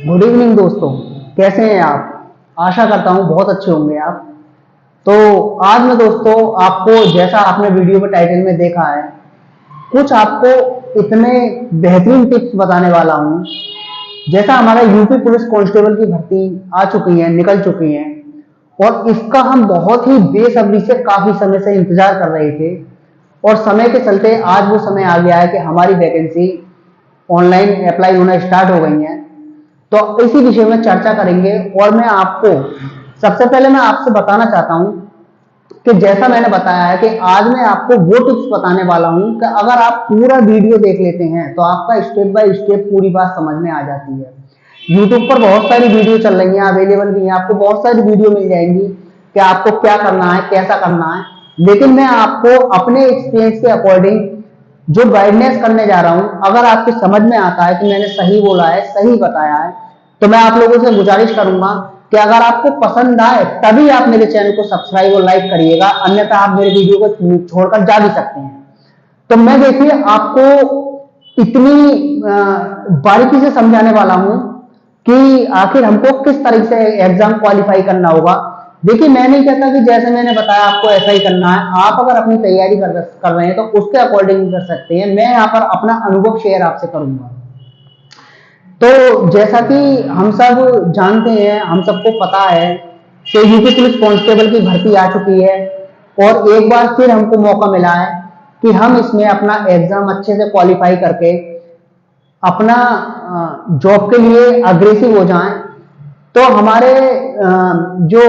Good evening दोस्तों, कैसे हैं आप। आशा करता हूं बहुत अच्छे होंगे आप। तो आज मैं दोस्तों आपको, जैसा आपने वीडियो के टाइटल में देखा है, कुछ आपको इतने बेहतरीन टिप्स बताने वाला हूं। जैसा हमारा यूपी पुलिस कांस्टेबल की भर्ती आ चुकी है, निकल चुकी है, और इसका हम बहुत ही बेसब्री से काफी समय से इंतजार कर रहे थे, और समय के चलते आज वो समय आ गया है कि हमारी वैकेंसी ऑनलाइन अप्लाई होना स्टार्ट हो गई है। तो इसी विषय में चर्चा करेंगे। और मैं आपको सबसे पहले मैं आपसे बताना चाहता हूं कि जैसा मैंने बताया है कि आज मैं आपको वो टिप्स बताने वाला हूं कि अगर आप पूरा वीडियो देख लेते हैं तो आपका स्टेप बाय स्टेप पूरी बात समझ में आ जाती है। यूट्यूब पर बहुत सारी वीडियो चल रही हैं, अवेलेबल भी हैं, आपको बहुत सारी वीडियो मिल जाएंगी कि आपको क्या करना है, कैसा करना है। लेकिन मैं आपको अपने एक्सपीरियंस के अकॉर्डिंग जो गाइडेंस करने जा रहा हूं, अगर आपको समझ में आता है कि मैंने सही बोला है, सही बताया है, तो मैं आप लोगों से गुजारिश करूंगा कि अगर आपको पसंद आए तभी आप मेरे चैनल को सब्सक्राइब और लाइक करिएगा, अन्यथा आप मेरे वीडियो को छोड़कर जा भी सकते हैं। तो मैं देखिए आपको इतनी बारीकी से समझाने वाला हूं कि आखिर हमको किस तरह से एग्जाम क्वालिफाई करना होगा। देखिए, मैं नहीं कहता कि जैसे मैंने बताया आपको ऐसा ही करना है। आप अगर अपनी तैयारी कर रहे हैं तो उसके अकॉर्डिंग कर सकते हैं। मैं यहाँ पर अपना अनुभव शेयर आपसे करूंगा। तो जैसा कि हम सब जानते हैं, हम सबको पता है कि यूपी पुलिस कांस्टेबल की भर्ती आ चुकी है, और एक बार फिर हमको मौका मिला है कि हम इसमें अपना एग्जाम अच्छे से क्वालिफाई करके अपना जॉब के लिए अग्रेसिव हो जाएं। तो हमारे जो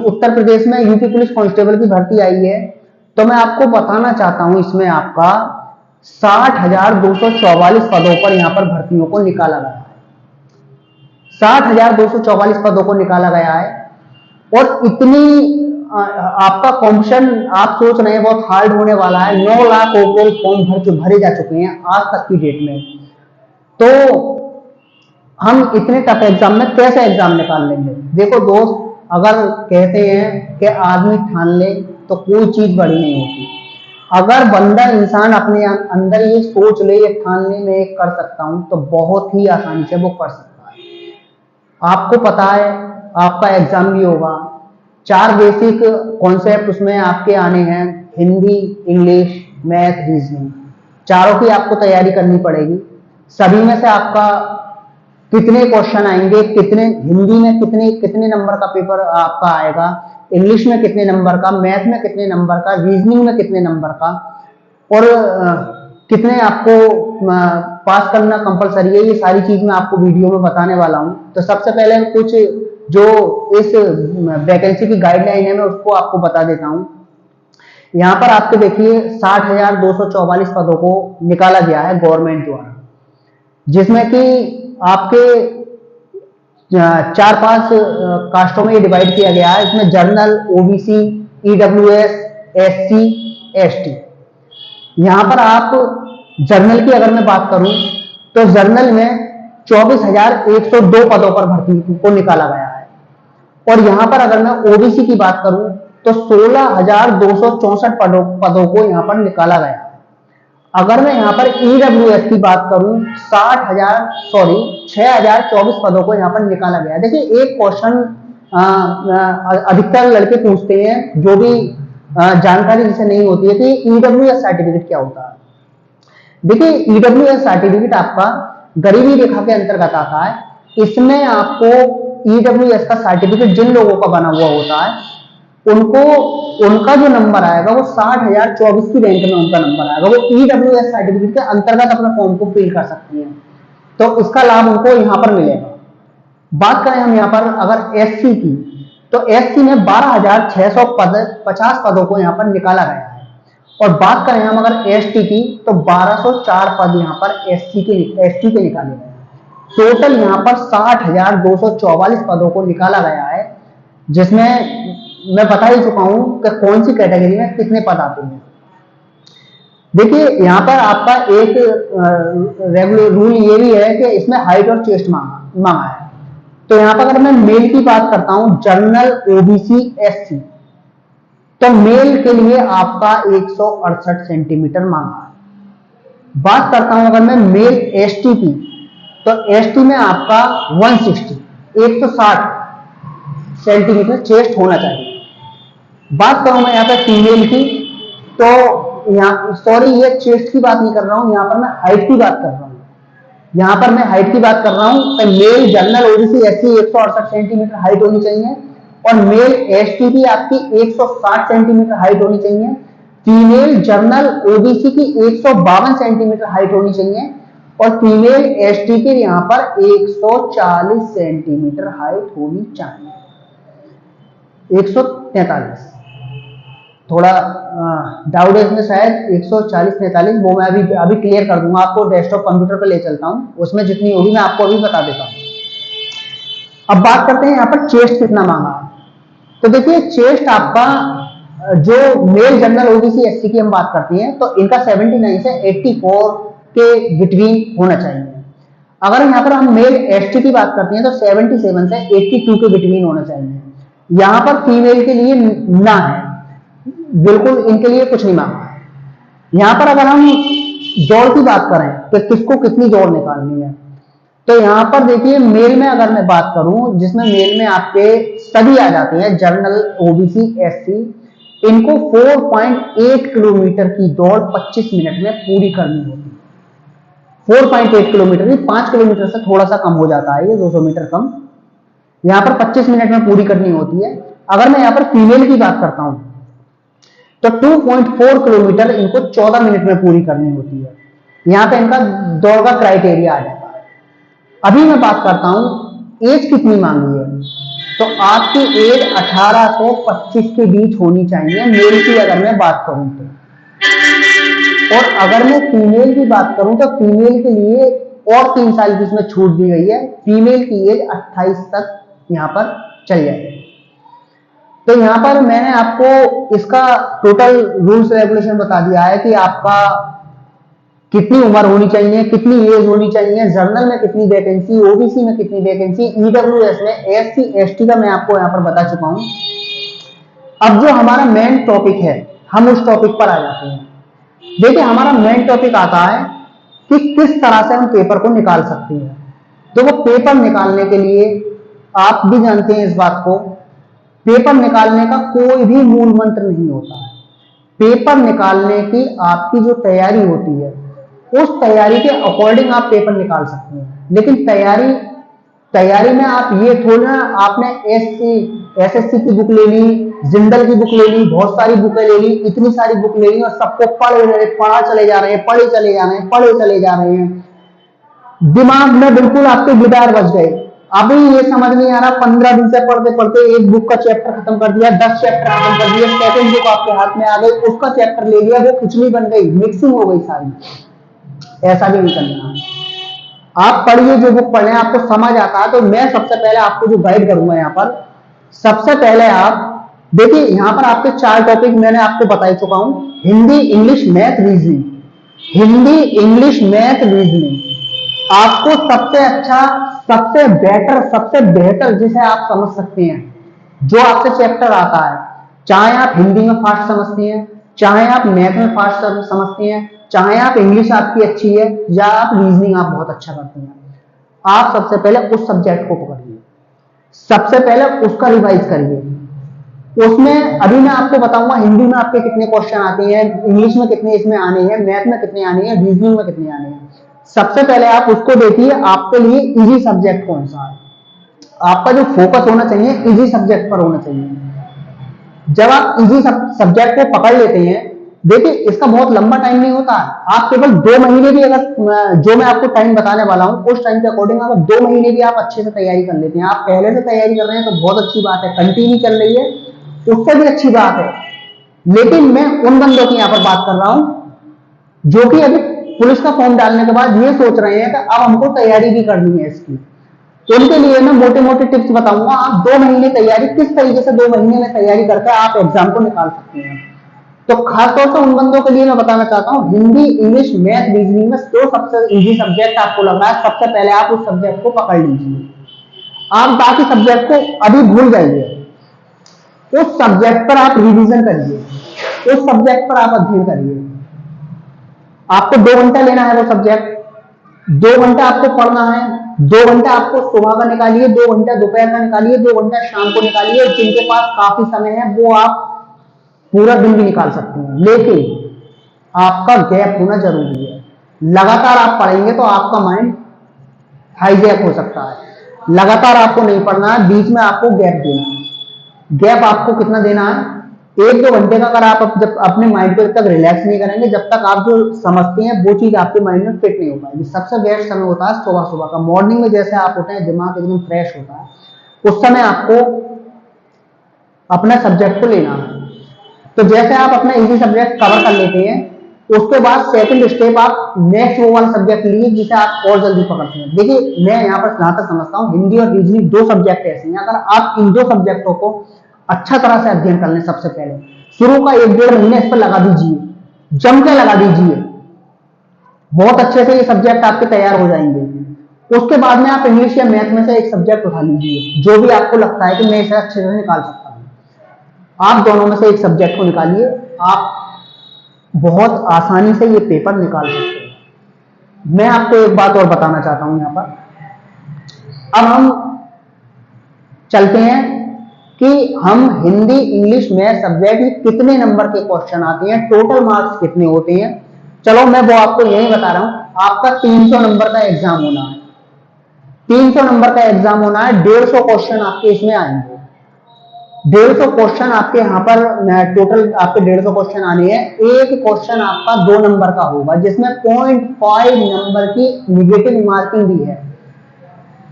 उत्तर प्रदेश में यूपी पुलिस कांस्टेबल की भर्ती आई है, तो मैं आपको बताना चाहता हूं इसमें आपका 60,244 पदों पर यहां पर भर्तियों को निकाला गया है। 60,244 पदों को निकाला गया है, और इतनी आपका कॉम्पिटिशन आप सोच रहे हैं बहुत हार्ड होने वाला है। 9 लाख ओवरऑल फॉर्म भरे जा चुके हैं आज तक की डेट में। तो हम इतने टफ एग्जाम में कैसे एग्जाम निकाल लेंगे। देखो दोस्त, अगर कहते हैं कि आदमी ठान ले तो कोई चीज बड़ी नहीं होती। अगर बंदा इंसान अपने अंदर ये सोच ले, ये ठान ले मैं ये कर सकता हूं, तो बहुत ही आसानी से वो कर सकता है। आपको पता है आपका एग्जाम भी होगा, 4 बेसिक कॉन्सेप्ट उसमें आपके आने हैं, हिंदी, इंग्लिश, मैथ, रीजनिंग। चारों की आपको तैयारी करनी पड़ेगी। सभी में से आपका कितने क्वेश्चन आएंगे, कितने हिंदी में कितने कितने नंबर का पेपर आपका आएगा, इंग्लिश में कितने नंबर का, मैथ में कितने नंबर का, रीजनिंग में कितने नंबर का, और कितने आपको पास करना कंपलसरी है, ये सारी चीज मैं आपको वीडियो में बताने वाला हूं। तो सबसे पहले कुछ जो इस वैकेंसी की गाइडलाइन है मैं उसको आपको बता देता हूं। यहां पर आपके देखिए 60,244 पदों को निकाला गया है गवर्नमेंट द्वारा, जिसमें कि आपके 4-5 कास्टों में डिवाइड किया गया है। इसमें journal, OBC, EWS, SC, ST. यहां पर आप जर्नल की अगर मैं बात करूं तो जर्नल में 24,102 पदों पर भर्ती को निकाला गया है, और यहां पर अगर मैं ओबीसी की बात करूं तो 16,264 पदों को यहां पर निकाला गया है। अगर मैं यहां पर ईडब्ल्यूएस की बात करूं 6,024 पदों को यहां पर निकाला गया। देखिए, एक क्वेश्चन अधिकतर लड़के पूछते हैं, जो भी जानकारी जिसे नहीं होती है कि ईडब्ल्यूएस सर्टिफिकेट क्या होता है। देखिए, ईडब्ल्यूएस सर्टिफिकेट आपका गरीबी रेखा के अंतर्गत आता है। इसमें आपको ईडब्ल्यूएस का सर्टिफिकेट जिन लोगों का बना हुआ होता है उनको उनका जो नंबर आएगा वो 60,024 की रैंक में उनका नंबर आएगा। वो ईडब्ल्यूएस सर्टिफिकेट के अंतर्गत अपने फॉर्म को फिल कर सकती हैं, तो इसका लाभ उनको यहां पर मिलेगा। बात करें हम यहां पर अगर एससी की, तो एससी में 12,650 पदों को यहां पर निकाला गया है। और बात करें हम अगर एसटी की, तो 1,204 पद यहां पर एसटी के निकाले गए। टोटल यहां पर 60,244 पदों को निकाला गया है, जिसमें मैं बता ही चुका हूं कि कौन सी कैटेगरी में कितने पद आते हैं। देखिए, यहां पर आपका एक रेगुलर रूल ये भी है कि इसमें हाइट और चेस्ट मांगा है। तो यहां पर अगर मैं मेल की बात करता हूं, जनरल, ओबीसी, एससी, तो मेल के लिए आपका 168 सेंटीमीटर मांगा है। बात करता हूं अगर मैं मेल एसटी की, तो एसटी में आपका 160 सेंटीमीटर चेस्ट होना चाहिए। बात करूं मैं यहाँ पे फीमेल की, तो यहाँ सॉरी ये चेस्ट की बात नहीं कर रहा हूं, यहाँ पर मैं हाइट की बात कर रहा हूँ। यहाँ पर मैं हाइट की बात कर रहा हूं। तो male general OBC SC 168 centimetre height होनी चाहिए और मेल एसटी की आपकी 160 सेंटीमीटर हाइट होनी चाहिए। फीमेल जनरल ओबीसी की 152 सेंटीमीटर हाइट होनी चाहिए और फीमेल एसटी की यहाँ पर 140 सेंटीमीटर हाइट होनी चाहिए। 143 थोड़ा डाउट है इसमें, शायद 140-43, वो मैं अभी क्लियर कर दूंगा आपको। डेस्कटॉप कंप्यूटर पे ले चलता हूँ, उसमें जितनी होगी मैं आपको अभी बता देता हूँ। अब बात करते हैं यहाँ पर चेस्ट कितना मांगा। तो देखिए चेस्ट आपका जो मेल जनरल ओबीसी एससी की हम बात करते हैं तो इनका 79 से 84 के बिटवीन होना चाहिए। अगर यहाँ पर हम मेल एसटी की बात करते हैं तो 77 से 82 के बिटवीन होना चाहिए। यहाँ पर फीमेल के लिए ना है, बिल्कुल इनके लिए कुछ नहीं मांगा है। यहां पर अगर हम दौड़ की बात करें तो किसको कितनी दौड़ निकालनी है, तो यहां पर देखिए मेल में अगर मैं बात करूं, जिसमें मेल में आपके सभी आ जाते हैं जनरल ओबीसी एससी, इनको 4.8 किलोमीटर की दौड़ 25 मिनट में पूरी करनी होती है। 4.8 किलोमीटर, 5 किलोमीटर से थोड़ा सा कम हो जाता है, ये 200 मीटर कम। यहां पर 25 मिनट में पूरी करनी होती है। अगर मैं यहां पर फीमेल की बात करता हूं तो 2.4 किलोमीटर इनको 14 मिनट में पूरी करनी होती है। यहां पे इनका दौड़ का क्राइटेरिया आ जाता है। अभी मैं बात करता हूं एज कितनी मांगी है, तो आपकी एज 18 से 25 के बीच होनी चाहिए मेल की अगर मैं बात करूं तो। और अगर मैं फीमेल की बात करूं तो फीमेल के लिए और 3 साल की इसमें छूट दी गई है। फीमेल की एज 28 तक यहां पर चल जाएगी। तो यहां पर मैंने आपको इसका टोटल रूल्स रेगुलेशन बता दिया है कि आपका कितनी उम्र होनी चाहिए, कितनी एज होनी चाहिए, जनरल में कितनी वैकेंसी, ओबीसी में कितनी वैकेंसी, ईडब्ल्यूएस में, एससी एसटी का मैं आपको यहां पर बता चुका हूं। अब जो हमारा मेन टॉपिक है, हम उस टॉपिक पर आ जाते हैं। देखिए हमारा मेन टॉपिक आता है कि किस तरह से हम पेपर को निकाल सकते हैं। तो वो पेपर निकालने के लिए आप भी जानते हैं इस बात को, पेपर निकालने का कोई भी मूल मंत्र नहीं होता है। पेपर निकालने की आपकी जो तैयारी होती है, उस तैयारी के अकॉर्डिंग आप पेपर निकाल सकते हैं। लेकिन तैयारी में आप ये थोड़ी ना आपने एसएससी की बुक ले ली, जिंदल की बुक ले ली, बहुत सारी बुकें ले ली, इतनी सारी बुक ले ली और सबको पढ़ा चले जा रहे हैं, पढ़े चले जा रहे हैं, दिमाग में बिल्कुल आपके गिटार बज गए। अभी ये समझ नहीं आ रहा, 15 दिन से पढ़ते पढ़ते एक बुक का चैप्टर खत्म कर दिया, 10 चैप्टर खत्म कर दिया, सेकंड बुक आपके हाथ में आ गई, उसका चैप्टर ले लिया, वो खिचड़ी बन गई, मिक्सिंग हो गई सारी। ऐसा भी नहीं करना। आप पढ़िए जो बुक पढ़े, आपको समझ आता है तो मैं सबसे पहले आपको जो गाइड करूंगा यहाँ पर, सबसे पहले आप देखिए यहाँ पर आपके 4 टॉपिक मैंने आपको बता चुका हूं, Hindi, English, math, reasoning. Hindi, English, math, reasoning आपको सबसे अच्छा, सबसे बेटर, सबसे बेहतर जिसे आप समझ सकते हैं, जो आपसे चैप्टर आता है, चाहे आप हिंदी में फास्ट समझते हैं, चाहे आप मैथ में फास्ट समझते हैं, चाहे आप इंग्लिश आपकी अच्छी है या आप रीजनिंग आप बहुत अच्छा करते हैं, आप सबसे पहले उस सब्जेक्ट को पकड़िए, सबसे पहले उसका रिवाइज करिए। उसमें अभी मैं आपको बताऊंगा हिंदी में आपके कितने क्वेश्चन आते हैं, इंग्लिश में कितने इसमें आने हैं, मैथ में कितने आने हैं, रीजनिंग में कितने आने हैं। सबसे पहले आप उसको देखिए, आपके लिए इजी सब्जेक्ट कौन सा है, आपका जो फोकस होना चाहिए इजी सब्जेक्ट पर होना चाहिए। जब आप इजी सब्जेक्ट को पकड़ लेते हैं, देखिए इसका बहुत लंबा टाइम नहीं होता, आप केवल 2 महीने भी, अगर जो मैं आपको टाइम बताने वाला हूं उस टाइम के अकॉर्डिंग अगर 2 महीने भी आप अच्छे से तैयारी कर लेते हैं, आप पहले से तैयारी कर रहे हैं तो बहुत अच्छी बात है, कंटिन्यू चल रही है उससे भी अच्छी बात है। लेकिन मैं उन बंदों की यहां पर बात कर रहा हूं जो कि अभी पुलिस का फॉर्म डालने के बाद ये सोच रहे हैं कि अब हमको तैयारी भी करनी है इसकी, तो उनके लिए मैं मोटे मोटे टिप्स बताऊंगा। आप 2 महीने तैयारी किस तरीके से 2 महीने में तैयारी करके आप एग्जाम को निकाल सकते हैं। तो खासतौर से उन बंदों के लिए मैं बताना चाहता हूं, हिंदी, इंग्लिश, मैथ, रीजनिंग में जो सबसे इजी सब्जेक्ट आपको लग रहा है, सबसे पहले आप उस सब्जेक्ट को पकड़ लीजिए। आप बाकी सब्जेक्ट को अभी भूल जाइए, उस सब्जेक्ट पर आप रिवीजन करिए, उस सब्जेक्ट पर आप अध्ययन करिए। आपको 2 घंटा लेना है वो सब्जेक्ट, 2 घंटा आपको पढ़ना है, 2 घंटा आपको सुबह का निकालिए, 2 घंटा दोपहर का निकालिए, 2 घंटा शाम को निकालिए। जिनके पास काफी समय है वो आप पूरा दिन भी निकाल सकते हैं, लेकिन आपका गैप होना जरूरी है। लगातार आप पढ़ेंगे तो आपका माइंड हाईजैक हो सकता है। लगातार आपको नहीं पढ़ना है, बीच में आपको गैप देना है। गैप आपको कितना देना है? 1-2 घंटे का। अगर आप जब अपने माइंड को जब तक रिलैक्स नहीं करेंगे, जब तक आप जो समझते हैं वो चीज आपके माइंड में फिट नहीं हो पाएगी। सबसे बेस्ट समय होता है सुबह सुबह का। मॉर्निंग में जैसे आप उठे, दिमाग एकदम फ्रेश होता है, उस समय आपको अपना सब्जेक्ट को लेना है। तो जैसे आप अपना इजी सब्जेक्ट कवर कर लेते हैं, उसके बाद सेकंड स्टेप आप नेक्स्ट वो वाला सब्जेक्ट लिए जिसे आप और जल्दी पकड़ते हैं। देखिए, मैं यहाँ पर जहां तक समझता हूँ, हिंदी और रीजनिंग 2 सब्जेक्ट ऐसे हैं, अगर आप इन 2 सब्जेक्टों को अच्छा तरह से अध्ययन कर लें, सबसे पहले शुरू का 1-1.5 महीने इस पर लगा दीजिए, जम के लगा दीजिए, बहुत अच्छे से ये सब्जेक्ट आपके तैयार हो जाएंगे। उसके बाद में आप इंग्लिश या मैथ में से एक सब्जेक्ट उठा लीजिए, जो भी आपको लगता है कि मैं इसे अच्छे से निकाल सकता हूं। आप दोनों में से एक सब्जेक्ट को निकालिए, आप बहुत आसानी से ये पेपर निकाल सकते हैं। मैं आपको एक बात और बताना चाहता हूं यहां पर। अब हम चलते हैं कि हम हिंदी, इंग्लिश, मैथ सब्जेक्ट कितने नंबर के क्वेश्चन आते हैं, टोटल मार्क्स कितने होते हैं। चलो मैं वो आपको यही बता रहा हूं। आपका 300 नंबर का एग्जाम होना है, 300 नंबर का एग्जाम होना है, 150 क्वेश्चन आपके इसमें आएंगे। 150 क्वेश्चन आपके यहाँ पर टोटल आपके 150 क्वेश्चन आने हैं। एक क्वेश्चन आपका 2 नंबर का होगा, जिसमें 0.5 नंबर की निगेटिव मार्किंग भी है।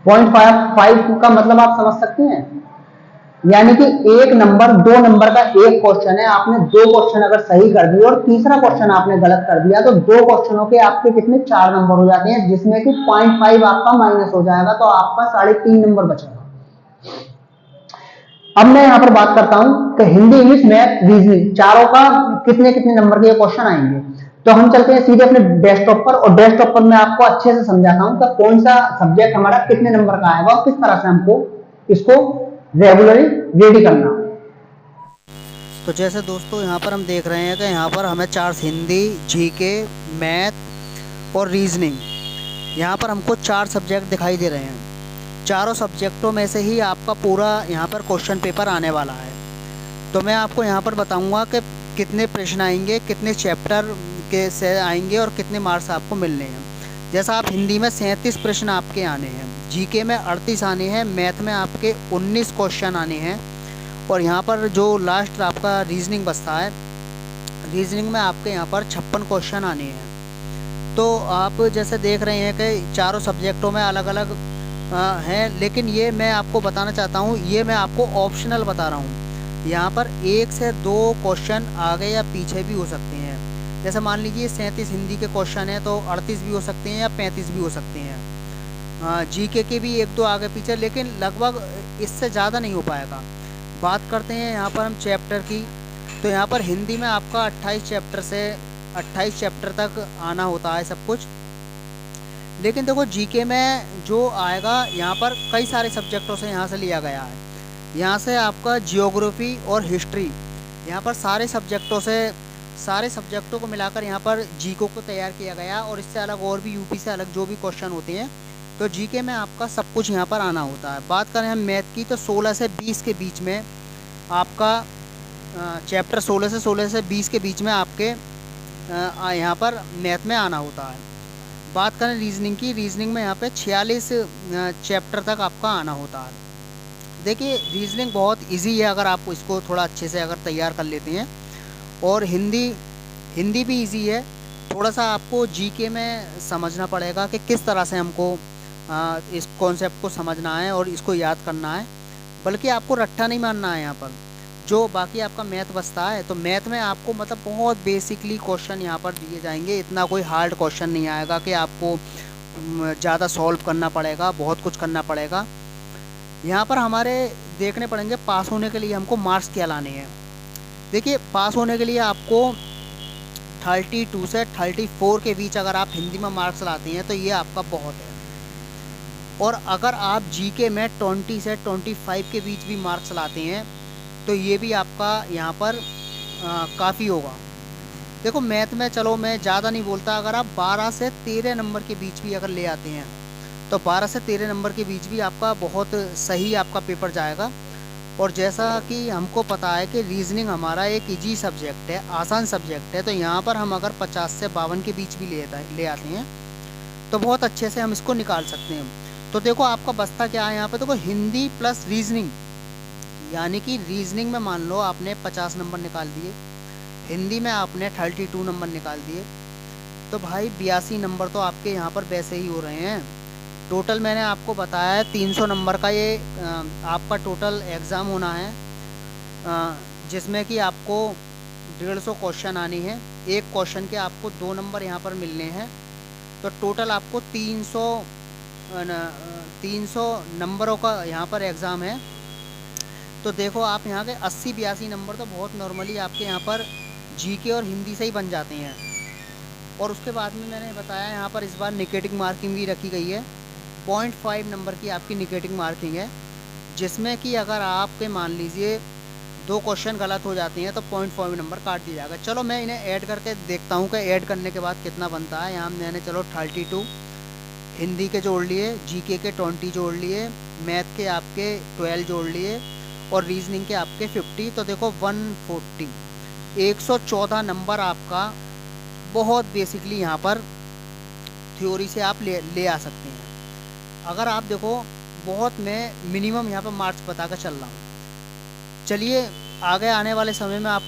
0.5 का मतलब आप समझ सकते हैं, यानी कि 1 नंबर 2 नंबर का एक क्वेश्चन है। आपने 2 क्वेश्चन अगर सही कर दिए और तीसरा क्वेश्चन आपने गलत कर दिया, तो 2 क्वेश्चनों के आपके कितने 4 नंबर हो जाते हैं, जिसमें कि 0.5 आपका माइनस हो जाएगा, तो आपका 3.5 नंबर बचेगा। अब मैं यहां पर बात करता हूं कि हिंदी, इंग्लिश, मैथ, रीजनिंग चारों का कितने कितने नंबर के क्वेश्चन आएंगे। तो हम चलते हैं सीधे अपने डेस्कटॉप पर, और डेस्कटॉप पर मैं आपको अच्छे से समझाता हूं कि कौन सा सब्जेक्ट हमारा कितने नंबर का आएगा और किस तरह से हमको इसको रेगुलरली रेडी करना। तो जैसे दोस्तों यहाँ पर हम देख रहे हैं कि यहाँ पर हमें 4 हिंदी, जीके, मैथ और रीजनिंग, यहाँ पर हमको 4 सब्जेक्ट दिखाई दे रहे हैं। चारों सब्जेक्टों में से ही आपका पूरा यहाँ पर क्वेश्चन पेपर आने वाला है। तो मैं आपको यहाँ पर बताऊँगा कि कितने प्रश्न आएंगे, कितने चैप्टर के से आएंगे और कितने मार्क्स आपको मिलने हैं। जैसा आप हिंदी में 37 प्रश्न आपके आने हैं, जीके में 38 आने हैं, मैथ में आपके 19 क्वेश्चन आने हैं, और यहाँ पर जो लास्ट आपका रीजनिंग बचता है, रीजनिंग में आपके यहाँ पर 56 क्वेश्चन आने हैं। तो आप जैसे देख रहे हैं कि चारों सब्जेक्टों में अलग अलग हैं, लेकिन ये मैं आपको बताना चाहता हूँ, ये मैं आपको ऑप्शनल बता रहा हूँ। यहाँ पर 1 से 2 क्वेश्चन आगे या पीछे भी हो सकते हैं। जैसे मान लीजिए 37 हिंदी के क्वेश्चन हैं, तो 38 भी हो सकते हैं या 35 भी हो सकते हैं। जीके के भी 1-2 आगे पीछे, लेकिन लगभग इससे ज़्यादा नहीं हो पाएगा। बात करते हैं यहाँ पर हम चैप्टर की। तो यहाँ पर हिंदी में आपका 28 चैप्टर से 28 चैप्टर तक आना होता है सब कुछ। लेकिन देखो जीके में जो आएगा, यहाँ पर कई सारे सब्जेक्टों से यहाँ से लिया गया है। यहाँ से आपका जियोग्राफी और हिस्ट्री, यहाँ पर सारे सब्जेक्टों को मिलाकर यहाँ पर जीके को तैयार किया गया, और इससे अलग और भी यूपी से अलग जो भी क्वेश्चन होते हैं, तो जीके में आपका सब कुछ यहाँ पर आना होता है। बात करें हम मैथ की, तो 16 से 20 के बीच में आपका चैप्टर 16 से 20 के बीच में आपके यहाँ पर मैथ में आना होता है। बात करें रीजनिंग की, रीजनिंग में यहाँ पे 46 चैप्टर तक आपका आना होता है। देखिए, रीजनिंग बहुत इजी है अगर आप इसको थोड़ा अच्छे से अगर तैयार कर लेते हैं, और हिंदी भी इजी है। थोड़ा सा आपको जीके में समझना पड़ेगा कि किस तरह से हमको इस कॉन्सेप्ट को समझना है और इसको याद करना है, बल्कि आपको रट्टा नहीं मारना है। यहाँ पर जो बाकी आपका मैथ बचता है, तो मैथ में आपको मतलब बहुत बेसिकली क्वेश्चन यहाँ पर दिए जाएंगे। इतना कोई हार्ड क्वेश्चन नहीं आएगा कि आपको ज़्यादा सॉल्व करना पड़ेगा, बहुत कुछ करना पड़ेगा। यहाँ पर हमारे देखने पड़ेंगे पास होने के लिए हमको मार्क्स क्या लाने हैं। देखिए, पास होने के लिए आपको 32 से 34 के बीच अगर आप हिंदी में मार्क्स लाते हैं, तो ये आपका बहुत है। और अगर आप जीके में 20 से 25 के बीच भी मार्क्स लाते हैं, तो ये भी आपका यहाँ पर काफ़ी होगा। देखो मैथ में चलो मैं ज़्यादा नहीं बोलता, अगर आप 12 से 13 नंबर के बीच भी अगर ले आते हैं तो 12 से 13 नंबर के बीच भी आपका बहुत सही आपका पेपर जाएगा। और जैसा कि हमको पता है कि रीजनिंग हमारा एक इजी सब्जेक्ट है, आसान सब्जेक्ट है, तो यहाँ पर हम अगर 50 से 52 के बीच भी ले आते हैं तो बहुत अच्छे से हम इसको निकाल सकते हैं। तो देखो आपका बस्ता क्या है यहाँ पे, देखो हिंदी प्लस रीजनिंग, यानी कि रीजनिंग में मान लो आपने 50 नंबर निकाल दिए, हिंदी में आपने 32 नंबर निकाल दिए, तो भाई 82 नंबर तो आपके यहाँ पर वैसे ही हो रहे हैं। टोटल मैंने आपको बताया है 300 नंबर का ये आपका टोटल एग्ज़ाम होना है, जिसमें कि आपको 150 क्वेश्चन आनी है। एक क्वेश्चन के आपको 2 नंबर यहाँ पर मिलने हैं, तो टोटल आपको 300 नंबरों का यहाँ पर एग्ज़ाम है। तो देखो आप यहाँ के 80-82 नंबर तो बहुत नॉर्मली आपके यहाँ पर जीके और हिंदी से ही बन जाते हैं। और उसके बाद में मैंने बताया यहाँ पर इस बार निगेटिव मार्किंग भी रखी गई है, 0.5 नंबर की आपकी निगेटिव मार्किंग है, जिसमें कि अगर आपके मान लीजिए 2 क्वेश्चन गलत हो जाते हैं तो 0.5 नंबर काट दिया जाएगा। चलो मैं इन्हें ऐड करके देखता हूँ कि ऐड करने के बाद कितना बनता है। यहाँ मैंने चलो 32 हिंदी के जोड़ लिए, जीके के 20 जोड़ लिए, मैथ के आपके 12 जोड़ लिए और रीजनिंग के आपके 50, तो देखो 140, 114 नंबर आपका बहुत बेसिकली यहाँ पर थ्योरी से आप ले आ सकते हैं। अगर आप देखो बहुत मैं मिनिमम यहाँ पर मार्क्स बता कर चल रहा हूँ। चलिए आगे आने वाले समय में आपको